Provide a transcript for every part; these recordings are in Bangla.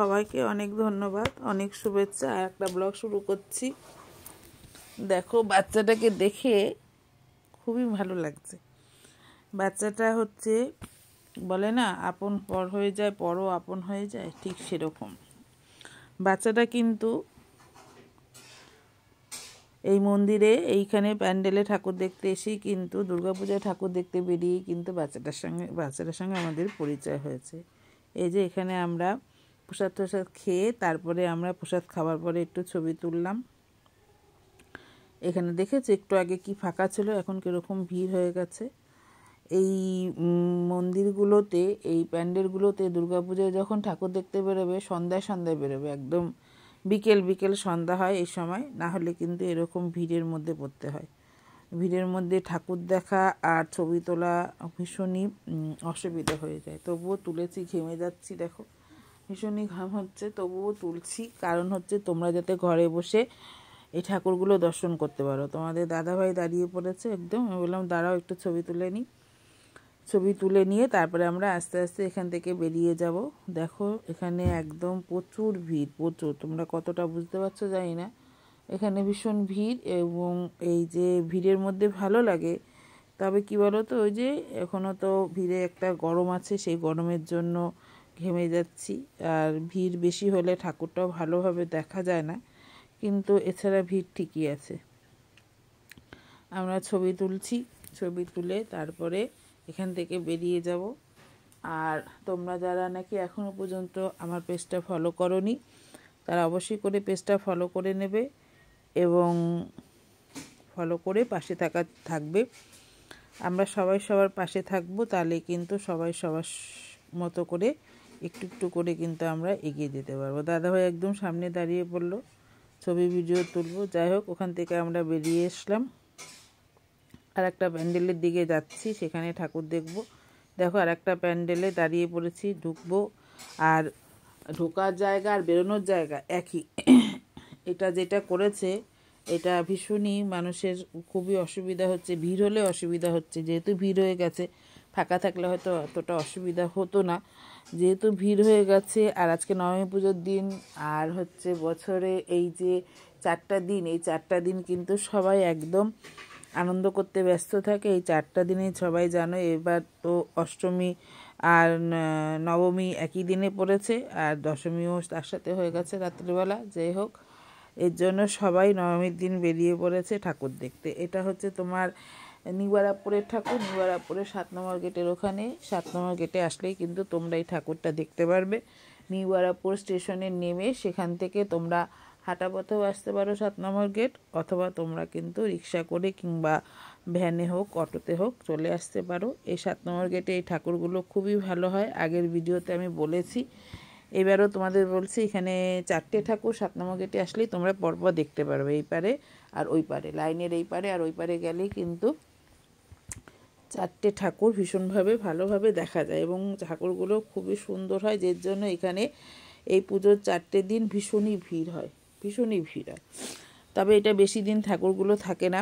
সবাইকে অনেক ধন্যবাদ, অনেক শুভেচ্ছা। আর একটা ব্লগ শুরু করছি। দেখো, বাচ্চাটাকে দেখে খুবই ভালো লাগছে। বাচ্চাটা হচ্ছে বলে না, আপন পর হয়ে যায়, পরও আপন হয়ে যায়, ঠিক সেরকম। বাচ্চাটা কিন্তু এই মন্দিরে, এইখানে প্যান্ডেলে ঠাকুর দেখতে এসেই কিন্তু, দুর্গাপূজায় ঠাকুর দেখতে বেরিয়েই কিন্তু বাচ্চাটার সঙ্গে আমাদের পরিচয় হয়েছে। এই যে এখানে আমরা প্রসাদ খেয়ে তারপরে আমরা প্রসাদ খাওয়ার পরে একটু ছবি তুললাম। এখানে দেখেছি একটু আগে কি ফাঁকা ছিল, এখন কীরকম ভিড় হয়ে গেছে। এই মন্দিরগুলোতে, এই প্যান্ডেলগুলোতে দুর্গাপূজায় যখন ঠাকুর দেখতে বেরোবে, সন্ধ্যায় বেরোবে, একদম বিকেল সন্ধ্যা হয় এই সময়, না হলে কিন্তু এরকম ভিড়ের মধ্যে পড়তে হয়। ভিড়ের মধ্যে ঠাকুর দেখা আর ছবি তোলা ভীষণই অসুবিধা হয়ে যায়। তবুও তুলেছি, ঘেমে যাচ্ছি, দেখো ভীষণই ঘাম হচ্ছে, তবুও তুলছি। কারণ হচ্ছে তোমরা যাতে ঘরে বসে এই ঠাকুরগুলো দর্শন করতে পারো। তোমাদের দাদাভাই দাঁড়িয়ে পড়েছে একদম, আমি বললাম দাঁড়াও একটু ছবি তুলে নিই। ছবি তুলে নিয়ে তারপরে আমরা আস্তে আস্তে এখান থেকে বেরিয়ে যাব। দেখো এখানে একদম প্রচুর ভিড়, প্রচুর। তোমরা কতটা বুঝতে পারছো জানি না, এখানে ভীষণ ভিড়। এবং এই যে ভিড়ের মধ্যে ভালো লাগে, তবে কি বলো তো, ওই যে এখনও তো ভিড়ে একটা গরম আছে, সেই গরমের জন্য ঘেমে যাচ্ছি। আর ভিড় বেশি হলে ঠাকুরটাও ভালোভাবে দেখা যায় না, কিন্তু এছাড়া ভিড় ঠিকই আছে। আমরা ছবি তুলছি, ছবি তুলে তারপরে এখান থেকে বেরিয়ে যাব। আর তোমরা যারা নাকি এখনও পর্যন্ত আমার পেজটা ফলো করোনি, তারা অবশ্যই করে পেজটা ফলো করে নেবে এবং ফলো করে পাশে থাকবে। আমরা সবাই সবার পাশে থাকবো, তাহলে কিন্তু সবাই সবার মতো করে একটু একটু করে কিন্তু আমরা এগিয়ে যেতে পারবো। দাদাভাই একদম সামনে দাঁড়িয়ে পড়লো, ছবি ভিডিও তুলবো। যাই হোক, ওখান থেকে আমরা বেরিয়ে এসলাম, আর একটা প্যান্ডেলের দিকে যাচ্ছি, সেখানে ঠাকুর দেখব। দেখো আর একটা প্যান্ডেলে দাঁড়িয়ে পড়েছি, ঢুকবো। আর ঢোকার জায়গা আর বেরোনোর জায়গা একই। এটা যেটা করেছে, এটা ভীষণই মানুষের খুবই অসুবিধা হচ্ছে। ভিড় হলে অসুবিধা হচ্ছে, যেহেতু ভিড় হয়ে গেছে। ফাঁকা থাকলে হয়তো অতটা অসুবিধা হতো না, যেহেতু ভিড় হয়ে গেছে। আর আজকে নবমী পুজোর দিন, আর হচ্ছে বছরে এই যে 4টা দিন, এই 4টা দিন কিন্তু সবাই একদম আনন্দ করতে ব্যস্ত থাকে। এই 4টা দিনে সবাই জানো, এবার তো অষ্টমী আর নবমী একই দিনে পড়েছে, আর দশমীও তার সাথে হয়ে গেছে রাত্রিবেলা। যাই হোক, এর জন্য সবাই নবমীর দিন বেরিয়ে পড়েছে ঠাকুর দেখতে। এটা হচ্ছে তোমার নিউবারাপুরের ঠাকুর, নিউবারাপুরের 7 নম্বর গেটের ওখানে। 7 নম্বর গেটে আসলেই কিন্তু তোমরা এই ঠাকুরটা দেখতে পারবে। নিউবারাপুর স্টেশনে নেমে সেখান থেকে তোমরা হাঁটা পথেও আসতে পারো 7 নম্বর গেট, অথবা তোমরা কিন্তু রিক্সা করে কিংবা ভ্যানে হোক, অটোতে হোক চলে আসতে পারো। এই 7 নম্বর গেটে এই ঠাকুরগুলো খুবই ভালো হয়, আগের ভিডিওতে আমি বলেছি। এবারও তোমাদের বলছি, এখানে 4টে ঠাকুর 7 নম্বর গেটে আসলেই তোমরা পরপর দেখতে পারবে, এই পারে আর ওই পারে, লাইনের এই পারে আর ওই পারে গেলেই কিন্তু 4টে ঠাকুর ভীষণভাবে ভালোভাবে দেখা যায়। এবং ঠাকুরগুলো খুবই সুন্দর হয়, যের জন্য এখানে এই পুজোর 4টে দিন ভীষণই ভিড় হয়, ভীষণই ভিড় হয়। তবে এটা বেশি দিন ঠাকুরগুলো থাকে না,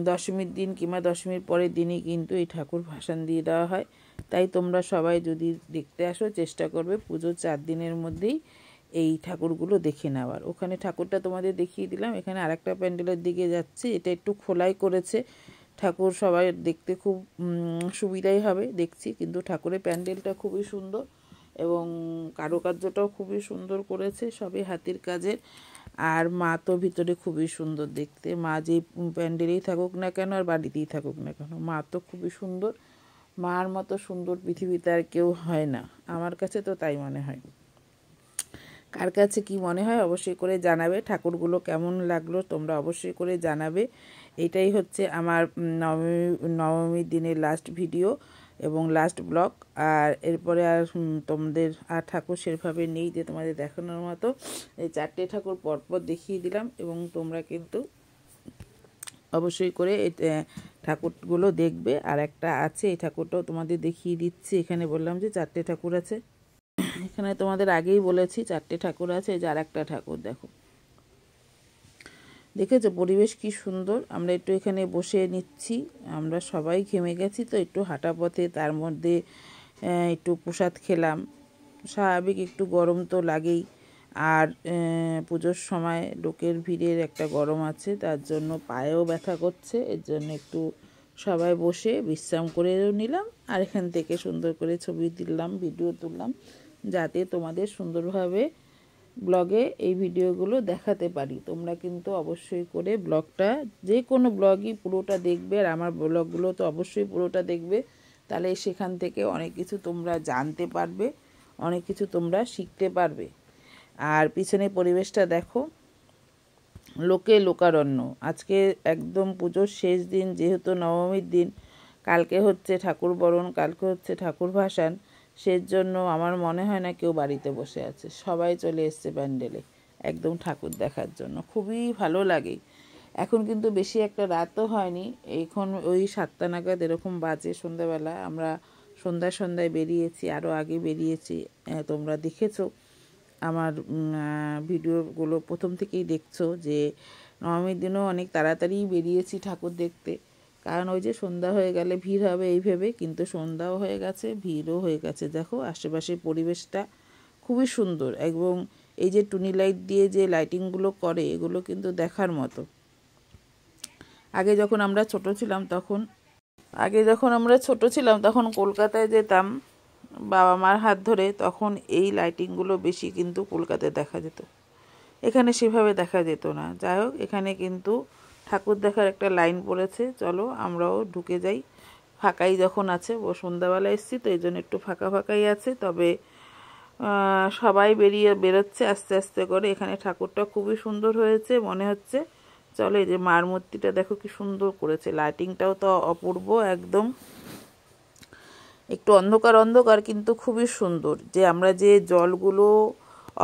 দশমীর দিন কিংবা দশমীর পরের দিনই কিন্তু এই ঠাকুর ভাসান দিয়ে দেওয়া হয়। তাই তোমরা সবাই যদি দেখতে আসো, চেষ্টা করবে পুজোর 4 দিনের মধ্যেই এই ঠাকুরগুলো দেখে নেওয়ার। ওখানে ঠাকুরটা তোমাদের দেখিয়ে দিলাম। এখানে আরেকটা প্যান্ডেলের দিকে যাচ্ছি, এটা একটু খোলাই করেছে ঠাকুর, সবাই দেখতে খুব সুবিধাই হবে দেখছি। কিন্তু ঠাকুরের প্যান্ডেলটা খুবই সুন্দর এবং কারুকার্যটাও খুবই সুন্দর করেছে, সবই হাতের কাজের। আর মা তো ভিতরে খুবই সুন্দর দেখতে, মা যে প্যান্ডেলেই থাকুক না কেন আর বাড়িতেই থাকুক না কেন, মা তো খুবই সুন্দর। মার মতো সুন্দর পৃথিবীতে আর কেউ হয় না, আমার কাছে তো তাই মনে হয়। কার কাছে কি মনে হয় অবশ্যই করে জানাবে। ঠাকুরগুলো কেমন লাগলো তোমরা অবশ্যই করে জানাবে। এটাই হচ্ছে আমার নবমীর দিনের লাস্ট ভিডিও এবং লাস্ট ব্লগ। আর এরপরে আর তোমাদের আর ঠাকুর সেভাবে নেই যে তোমাদের দেখানোর মতো। এই 4টে ঠাকুর পরপর দেখিয়ে দিলাম এবং তোমরা কিন্তু অবশ্যই করে এই ঠাকুরগুলো দেখবে। আর একটা আছে, এই ঠাকুরটাও তোমাদের দেখিয়ে দিচ্ছি। এখানে বললাম যে 4টে ঠাকুর আছে, এখানে তোমাদের আগেই বলেছি 4টে ঠাকুর আছে। এই যে আরেকটা ঠাকুর দেখো, দেখেছো পরিবেশ কি সুন্দর। আমরা একটু এখানে বসে নিচ্ছি, আমরা সবাই ঘেমে গেছি তো, একটু হাঁটা পথে, তার মধ্যে একটু প্রসাদ খেলাম, স্বাভাবিক একটু গরম তো লাগেই। আর পুজোর সময় লোকের ভিড়ের একটা গরম আছে, তার জন্য পায়েও ব্যথা করছে। এর জন্য একটু সবাই বসে বিশ্রাম করেও নিলাম, আর এখান থেকে সুন্দর করে ছবি তুললাম, ভিডিও তুললাম, যাতে তোমাদের সুন্দরভাবে ব্লগে এই ভিডিওগুলো দেখাতে পারি। তোমরা কিন্তু অবশ্যই করে ব্লগটা, যে কোনো ব্লগই পুরোটা দেখবে, আর আমার ব্লগগুলো তো অবশ্যই পুরোটা দেখবে। তাহলে সেখান থেকে অনেক কিছু তোমরা জানতে পারবে, অনেক কিছু তোমরা শিখতে পারবে। আর পিছনে পরিবেশটা দেখো, লোকে লোকারণ্য। আজকে একদম পুজোর শেষ দিন, যেহেতু নবমীর দিন, কালকে হচ্ছে ঠাকুর বরণ, কালকে হচ্ছে ঠাকুর ভাসান। সেজন্য আমার মনে হয় না কেউ বাড়িতে বসে আছে, সবাই চলে এসছে প্যান্ডেলে একদম ঠাকুর দেখার জন্য। খুবই ভালো লাগে। এখন কিন্তু বেশি একটা রাতও হয়নি, এখন ওই 7টা নাগাদ এরকম বাজে সন্ধ্যাবেলা। আমরা সন্ধ্যায় বেরিয়েছি, আরও আগে বেরিয়েছি। তোমরা দেখেছো আমার ভিডিওগুলো, প্রথম থেকেই দেখছো যে নবমীর দিনও অনেক তাড়াতাড়ি বেরিয়েছি ঠাকুর দেখতে। কারণ ওই যে সন্ধ্যা হয়ে গেলে ভিড় হবে এই ভেবে, কিন্তু সন্ধ্যাও হয়ে গেছে, ভিড়ও হয়ে গেছে। দেখো আশেপাশের পরিবেশটা খুবই সুন্দর, এবং এই যে টুনি লাইট দিয়ে যে লাইটিংগুলো করে, এগুলো কিন্তু দেখার মতো। আগে যখন আমরা ছোট ছিলাম তখন কলকাতায় যেতাম বাবা মার হাত ধরে, তখন এই লাইটিংগুলো বেশি কিন্তু কলকাতায় দেখা যেত, এখানে সেভাবে দেখা যেত না। যাই হোক, এখানে কিন্তু ঠাকুর দেখার একটা লাইন পড়েছে, চলো আমরাও ঢুকে যাই। ফাঁকাই যখন আছে, সন্ধ্যাবেলা এসেছি তো এই জন্য একটু ফাঁকাই আছে। তবে সবাই বেরোচ্ছে আস্তে আস্তে করে। এখানে ঠাকুরটা খুবই সুন্দর হয়েছে মনে হচ্ছে। চলো, এই যে মার মূর্তিটা দেখো কি সুন্দর করেছে, লাইটিংটাও তো অপূর্ব একদম। একটু অন্ধকার কিন্তু খুবই সুন্দর। যে আমরা যে জলগুলো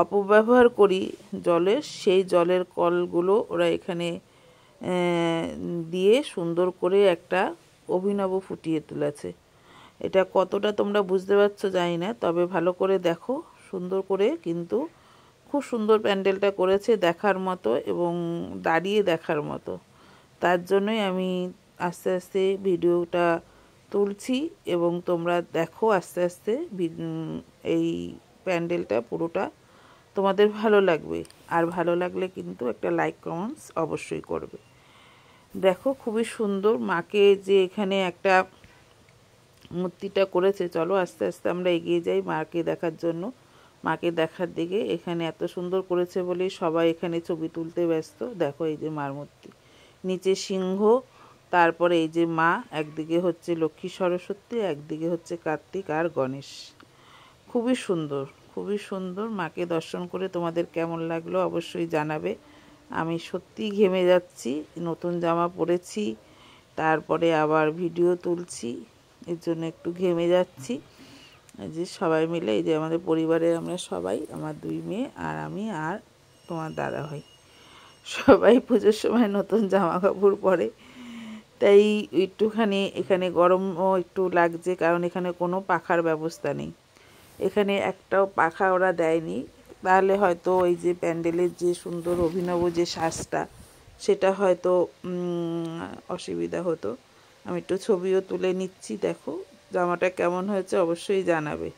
অপব্যবহার করি জলের, সেই জলের কলগুলো ওরা এখানে দিয়ে সুন্দর করে একটা অভিনব ফুটিয়ে তুলেছে। এটা কতটা তোমরা বুঝতে পারছো জানি না, তবে ভালো করে দেখো, সুন্দর করে কিন্তু খুব সুন্দর প্যান্ডেলটা করেছে, দেখার মতো এবং দাঁড়িয়ে দেখার মতো। তার জন্যই আমি আস্তে আস্তে ভিডিওটা তুলছি, এবং তোমরা দেখো আস্তে আস্তে এই প্যান্ডেলটা পুরোটা তোমাদের ভালো লাগবে। আর ভালো লাগলে কিন্তু একটা লাইক কমেন্টস অবশ্যই করবে। দেখো খুবই সুন্দর, মাকে যে এখানে একটা মূর্তিটা করেছে। চলো আস্তে আস্তে আমরা এগিয়ে যাই মাকে দেখার জন্য। মাকে দেখার দিকে এখানে এত সুন্দর করেছে বলেই সবাই এখানে ছবি তুলতে ব্যস্ত। দেখো এই যে মার মূর্তি, নিচে সিংহ, তারপরে এই যে মা, একদিকে হচ্ছে লক্ষ্মী সরস্বতী, একদিকে হচ্ছে কার্তিক আর গণেশ। খুবই সুন্দর। মাকে দর্শন করে তোমাদের কেমন লাগলো অবশ্যই জানাবে। আমি সত্যিই ঘেমে যাচ্ছি, নতুন জামা পরেছি, তারপরে আবার ভিডিও তুলছি, এর জন্য একটু ঘেমে যাচ্ছি। এই যে সবাই মিলে, এই যে আমাদের পরিবারের আমরা সবাই, আমার 2 মেয়ে আর আমি আর তোমার দাদা ভাই, সবাই পুজোর সময় নতুন জামা কাপড় পরে। তাই একটুখানি এখানে গরমও একটু লাগছে, কারণ এখানে কোনো পাখার ব্যবস্থা নেই। এখানে একটাও পাখা ওরা দেয়নি, তাহলে হয়তো এই যে প্যান্ডেলের যে সুন্দর অভিনব যে সাজটা, সেটা হয়তো অসুবিধা হতো। আমি একটু ছবিও তুলে নিচ্ছি। দেখো জামাটা কেমন হয়েছে অবশ্যই জানাবে।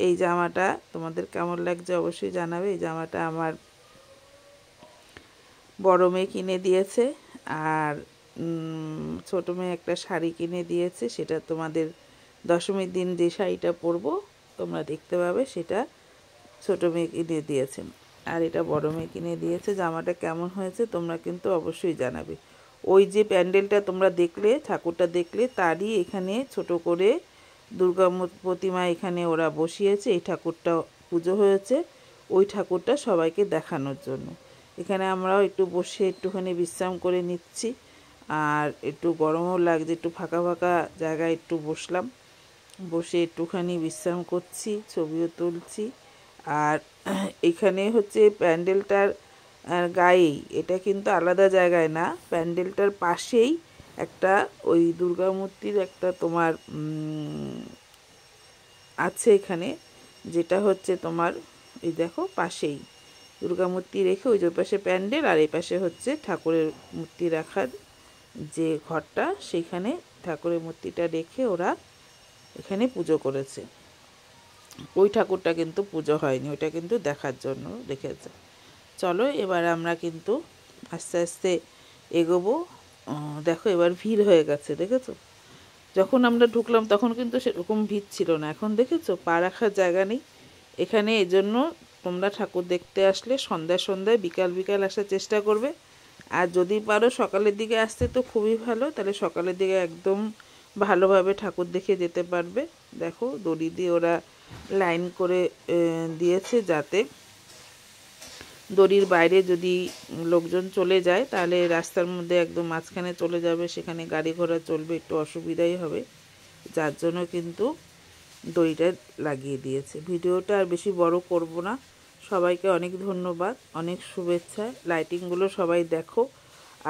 এই জামাটা তোমাদের কেমন লাগছে অবশ্যই জানাবে। এই জামাটা আমার বড় মেয়ে কিনে দিয়েছে, আর ছোটো মেয়ে একটা শাড়ি কিনে দিয়েছে। সেটা তোমাদের দশমীর দিন যে শাড়িটা পরবো তোমরা দেখতে পাবে, সেটা ছোটো মেয়ে কিনে দিয়েছেন, আর এটা বড় মেয়ে কিনে দিয়েছে। জামাটা কেমন হয়েছে তোমরা কিন্তু অবশ্যই জানাবে। ওই যে প্যান্ডেলটা তোমরা দেখলে, ঠাকুরটা দেখলে, তারই এখানে ছোট করে দুর্গা প্রতিমা এখানে ওরা বসিয়েছে। এই ঠাকুরটা পুজো হয়েছে, ওই ঠাকুরটা সবাইকে দেখানোর জন্য। এখানে আমরাও একটু বসে একটুখানি বিশ্রাম করে নিচ্ছি, আর একটু গরমও লাগছে, একটু ফাঁকা জায়গায় একটু বসলাম, বসে একটুখানি বিশ্রাম করছি, ছবিও তুলছি। আর এখানে হচ্ছে প্যান্ডেলটার গায়েই, এটা কিন্তু আলাদা জায়গায় না, প্যান্ডেলটার পাশেই একটা ওই দুর্গা মূর্তির একটা তোমার আছে এখানে, যেটা হচ্ছে তোমার এই দেখো পাশেই দুর্গা মূর্তি রেখে, ওই যে পাশে প্যান্ডেল আর এই পাশে হচ্ছে ঠাকুরের মূর্তি রাখার যে ঘরটা, সেইখানে ঠাকুরের মূর্তিটা রেখে ওরা এখানে পুজো করেছে। ওই ঠাকুরটা কিন্তু পুজো হয়নি, ওইটা কিন্তু দেখার জন্য রেখেছে। চলো এবার আমরা কিন্তু আস্তে আস্তে এগোবো। দেখো এবার ভিড় হয়ে গেছে, দেখেছো? যখন আমরা ঢুকলাম তখন কিন্তু সেরকম ভিড় ছিল না, এখন দেখেছো পা রাখার জায়গা নেই এখানে। এজন্য তোমরা ঠাকুর দেখতে আসলে সন্ধ্যায় সন্ধ্যায় বিকাল বিকাল আসার চেষ্টা করবে। আর যদি পারো সকালের দিকে আসতে তো খুবই ভালো, তাহলে সকালের দিকে একদম ভালোভাবে ঠাকুর দেখে যেতে পারবে। দেখো দড়ি দিয়ে ওরা লাইন করে দিয়েছে, যাতে দড়ির বাইরে যদি লোকজন চলে যায় তাহলে রাস্তার মধ্যে একদম মাঝখানে চলে যাবে, সেখানে গাড়ি ঘোড়া চলবে, একটু অসুবিধাই হবে, যার জন্য কিন্তু দড়িটা লাগিয়ে দিয়েছে। ভিডিওটা আর বেশি বড় করব না। সবাইকে অনেক ধন্যবাদ, অনেক শুভেচ্ছা। লাইটিংগুলো সবাই দেখো।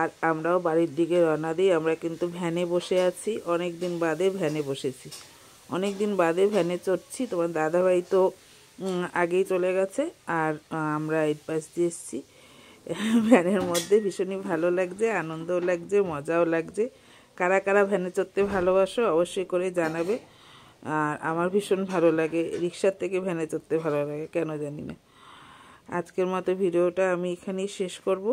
আর আমরাও বাড়ির দিকে রওনা দিই। আমরা কিন্তু ভ্যানে বসে আছি, অনেক দিন বাদে ভ্যানে বসেছি, অনেক দিন বাদে ভ্যানে চড়ছি। তোমার দাদাভাই তো আগেই চলে গেছে, আর আমরা এই পাশ দিয়ে এসেছি। ভ্যানের মধ্যে ভীষণই ভালো লাগছে, আনন্দও লাগছে, মজাও লাগছে। কারা কারা ভ্যানে চড়তে ভালোবাসো অবশ্যই করে জানাবে। আর আমার ভীষণ ভালো লাগে, রিক্সার থেকে ভ্যানে চড়তে ভালো লাগে, কেন জানি না। আজকের মতো ভিডিওটা আমি এখানেই শেষ করব।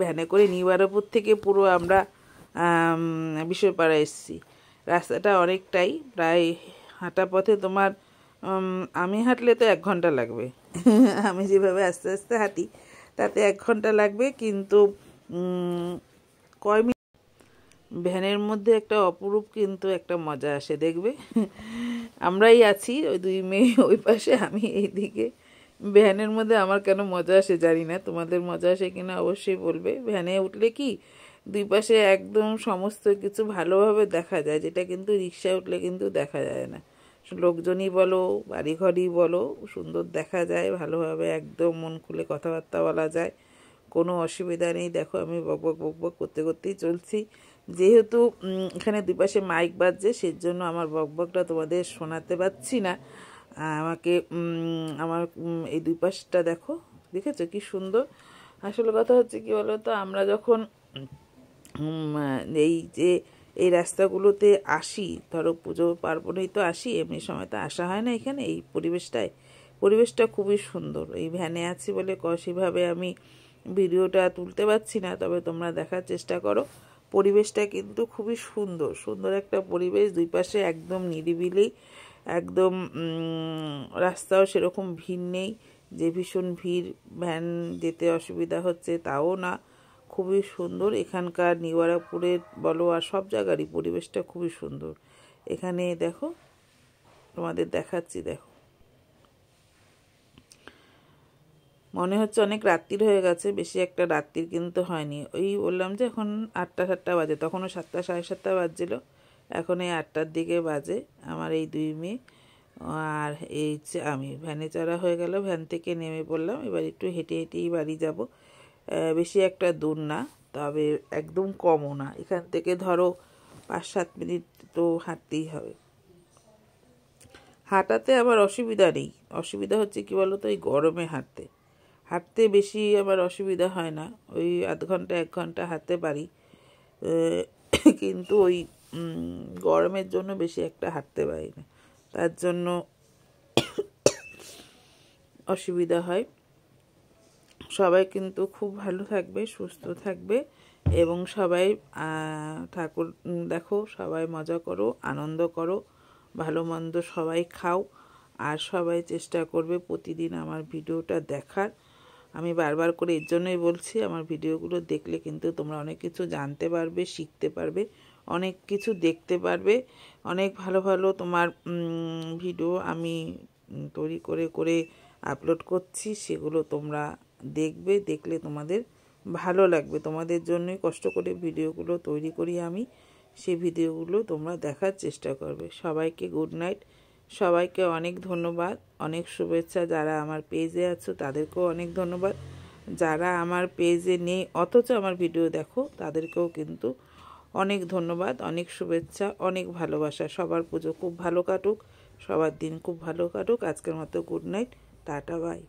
ভ্যানে করে নিউয়ারাপুর থেকে পুরো আমরা বিশ্বপাড়া এসেছি। রাস্তাটা অনেকটাই, প্রায় হাঁটা পথে তোমার আমি হাঁটলে তো 1 ঘন্টা লাগবে। আমি যেভাবে আস্তে আস্তে হাঁটি তাতে 1 ঘন্টা লাগবে, কিন্তু কয় মিনিট ভ্যানের মধ্যে একটা অপরূপ কিন্তু একটা মজা আসে, দেখবে। আমরাই আছি, ওই 2 মেয়ে ওই পাশে, আমি এইদিকে। ভ্যানের মধ্যে আমার কেন মজা আসে জানি না, তোমাদের মজা আসে কিনা অবশ্যই বলবে। ভ্যানে উঠলে কি 2 পাশে একদম সমস্ত কিছু ভালোভাবে দেখা যায়, যেটা কিন্তু রিক্সায় উঠলে কিন্তু দেখা যায় না। লোকজনই বলো, বাড়িঘরই বলো, সুন্দর দেখা যায় ভালোভাবে, একদম মন খুলে কথাবার্তা বলা যায়, কোনো অসুবিধা নেই। দেখো আমি বকবক বকবক করতে করতেই চলছি, যেহেতু এখানে 2 পাশে মাইক বাজছে, সেজন্য আমার বকবকটা তোমাদের শোনাতে পারছি না। আমাকে আমার এই 2 পাশটা দেখো, দেখেছো কি সুন্দর। আসলে কথা হচ্ছে কি বলো তো, আমরা যখন এই রাস্তাগুলোতে আসি, ধরো পুজো পার্বণেই তো আসি, এমনি সময় তো আসা হয় না এখানে। এই পরিবেশটা খুবই সুন্দর। এই ভ্যানে আছি বলে সেভাবে আমি ভিডিওটা তুলতে পারছি না, তবে তোমরা দেখার চেষ্টা করো। পরিবেশটা কিন্তু খুবই সুন্দর, সুন্দর একটা পরিবেশ। 2 পাশে একদম নিরিবিলি, একদম রাস্তাও সেরকম ভিড় নেই যে ভীষণ ভিড়, ভ্যান যেতে অসুবিধা হচ্ছে তাও না। খুবই সুন্দর এখানকার নিউয়ারাপুরের বলো আর সব জায়গারই পরিবেশটা খুবই সুন্দর। এখানে দেখো, তোমাদের দেখাচ্ছি, দেখো মনে হচ্ছে অনেক রাত্রির হয়ে গেছে, বেশি একটা রাত্রির কিন্তু হয়নি। ওই বললাম যে এখন 8টা বাজে, তখনও 7টা সাড়ে 7টা বাজছিল, এখন এই 8টার দিকে বাজে। আমার এই 2 মেয়ে আর এই আমি ভ্যানে চড়া হয়ে গেল, ভ্যান থেকে নেমে পড়লাম। এবার একটু হেঁটে হেঁটেই বাড়ি যাব, বেশি একটা দূর না, তবে একদম কমও না। এখান থেকে ধরো 5-7 মিনিট তো হাঁটতেই হবে। হাঁটাতে আবার অসুবিধা নেই, অসুবিধা হচ্ছে কি বলো তো, এই গরমে হাঁটতে বেশি আমার অসুবিধা হয় না। ওই আধ ঘন্টা 1 ঘন্টা হাঁটতে পারি, কিন্তু ওই গরমের জন্য বেশি একটা হাঁটতে পারি না, তার জন্য অসুবিধা হয়। সবাই কিন্তু খুব ভালো থাকবে, সুস্থ থাকবে, এবং সবাই ঠাকুর দেখো, সবাই মজা করো, আনন্দ করো, ভালো মন্দ সবাই খাও। আর সবাই চেষ্টা করবে প্রতিদিন আমার ভিডিওটা দেখার। আমি বারবার করে এর জন্যই বলছি, আমার ভিডিওগুলো দেখলে কিন্তু তোমরা অনেক কিছু জানতে পারবে, শিখতে পারবে, অনেক কিছু দেখতে পারবে। অনেক ভালো ভালো তোমার ভিডিও আমি তৈরি করে করে আপলোড করছি, সেগুলো তোমরা দেখবে, দেখলে তোমাদের ভালো লাগবে। তোমাদের জন্যই কষ্ট করে ভিডিওগুলো তৈরি করি আমি, সেই ভিডিওগুলো তোমরা দেখার চেষ্টা করবে। সবাইকে গুড নাইট, সবাইকে অনেক ধন্যবাদ, অনেক শুভেচ্ছা। যারা আমার পেজে আছো তাদেরকেও অনেক ধন্যবাদ, যারা আমার পেজে নেই অথচ আমার ভিডিও দেখো তাদেরকেও কিন্তু অনেক ধন্যবাদ, অনেক শুভেচ্ছা, অনেক ভালোবাসা। সবার পুজো খুব ভালো কাটুক, সবার দিন খুব ভালো কাটুক। আজকের মতো গুড নাইট, টাটা, বাই।